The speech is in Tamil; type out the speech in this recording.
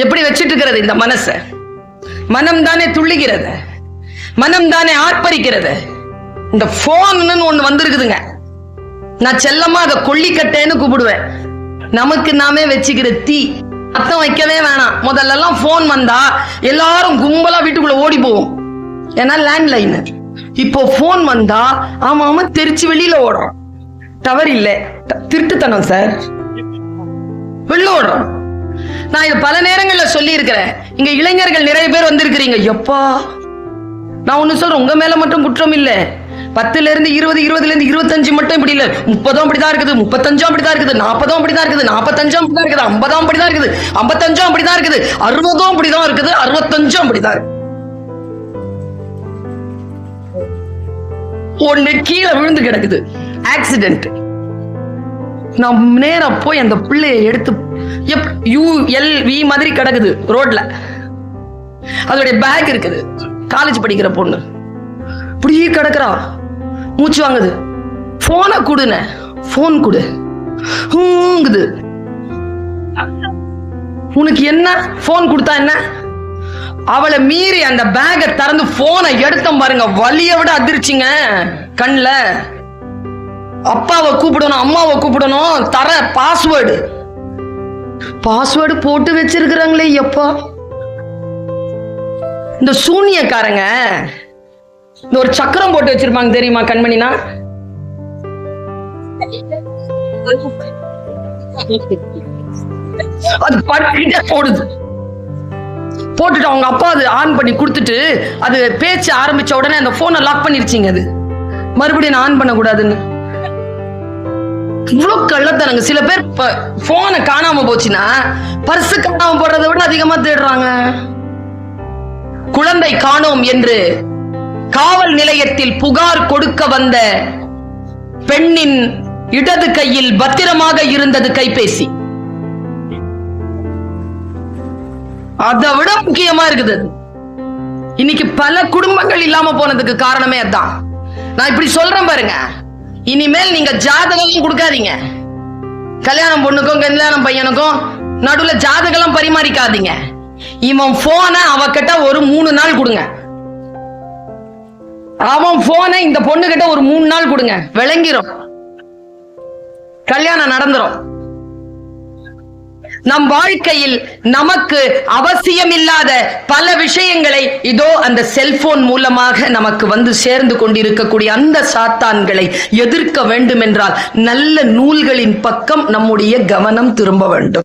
எப்படி வச்சிட்டு இருக்கிறது இந்த மனச? மனம் தானே துள்ளுகிறது, மனம் தானே ஆர்ப்பரிக்கிறது. இந்த போன்னு ஒண்ணு வந்திருக்குதுங்க. நான் செல்லமா அதை கொல்லிக்கட்டேன்னு கூப்பிடுவேன். நமக்கு நாமே வச்சுக்கிற தீ அர்த்தம் வைக்கவே வேணாம். முதல்ல எல்லாம் போன் வந்தா எல்லாரும் கும்பலா வீட்டுக்குள்ள ஓடி போவோம், ஏன்னா லேண்ட்லைன். இப்போ போன் வந்தா ஆமா தெரிச்சு வெளியில ஓடுறோம். டவர் இல்ல, திருட்டுத்தனம் சார், வெளில ஓடுறோம். நான் இது பல நேரங்கள்ல சொல்லி இருக்கிறேன். இங்க இளைஞர்கள் நிறைய பேர் வந்திருக்கிறீங்க. எப்பா நான் ஒண்ணு சொல்றேன், உங்க மேல மட்டும் குற்றம் இல்ல. 10ல இருந்து 20, 20ல இருந்து 25 மட்டும் இப்படி இல்ல, 30 அப்படிதான் இருக்குது, 35 அப்படிதான் இருக்குது, 40 அப்படிதான் இருக்குது, 45 அப்படிதான் இருக்குது, 50 அப்படிதான் இருக்குது, 55 அப்படிதான் இருக்குது, 60 அப்படிதான் இருக்குது, 65 அப்படிதான் இருக்கு. ஒண்ணு கீழே விழுந்து கிடக்குது, ஆக்சிடென்ட். நான் நேரா போய் அந்த பிள்ளையை எடுத்து ULV மாதிரி கிடக்குது ரோட்ல. அதோடைய பேக் இருக்குது, காலேஜ் படிக்கிற பொண்ணு இப்படியே கிடக்குறா, மூச்சு வாங்குது. போனை கொடுன, போன் கொடு, உனக்கு என்ன போன் கொடுத்தா என்ன? அவளை மீறி அந்த பேக்கை திறந்து போனை எடுத்தோம் பாருங்க, வலியை விட அதிர்ச்சிங்க கண்ணுல. அப்பாவை கூப்பிடணும், அம்மாவை கூப்பிடணும், தர பாஸ்வேர்டு போட்டு வச்சிருக்கிறாங்களே. எப்பா இந்த சூனியக்காரங்க இந்த ஒரு சக்கரம் போட்டு வச்சிருப்பாங்க தெரியுமா கண்மணினா? அது பட்டுக்கிட்டே போடுது. போட்டுட்டு அவங்க அப்பா அது ஆன் பண்ணி கொடுத்துட்டு அது பேச்சு ஆரம்பிச்ச உடனே அந்த போனை லாக் பண்ணிருச்சிங்க. அது மறுபடியும் ஆன் பண்ண கூடாதுன்னு. இவ்வளவு கள்ளத்தனங்க. சில பேர் போனை காணாம போச்சுன்னா பர்ஸ் காணாம போடுறதை விட அதிகமா தேடுறாங்க. குழந்தை காணோம் என்று காவல் நிலையத்தில் புகார் கொடுக்க வந்த பெண்ணின் இடது கையில் பத்திரமாக இருந்தது கைபேசி. அதை விட முக்கியமா இருக்குது. இன்னைக்கு பல குடும்பங்கள் இல்லாம போனதுக்கு காரணமே அதான். நான் இப்படி சொல்றேன் பாருங்க, இனிமேல் நீங்க ஜாதகம் கொடுக்காதீங்க. கல்யாணம் பொண்ணுக்கும் கல்யாணம் பையனுக்கும் நடுவுல ஜாதகம் பரிமாறிக்காதீங்க. இவன் போனை அவகிட்ட ஒரு 3 நாள் கொடுங்க, அவன் போனை இந்த பொண்ணு கிட்ட ஒரு 3 நாள் கொடுங்க, விளங்கிரும், கல்யாணம் நடந்துரும். நம் வாழ்க்கையில் நமக்கு அவசியமில்லாத பல விஷயங்களை இதோ அந்த செல்போன் மூலமாக நமக்கு வந்து சேர்ந்து கொண்டிருக்கக்கூடிய அந்த சாத்தான்களை எதிர்க்க வேண்டும் என்றால் நல்ல நூல்களின் பக்கம் நம்முடைய கவனம் திரும்ப வேண்டும்.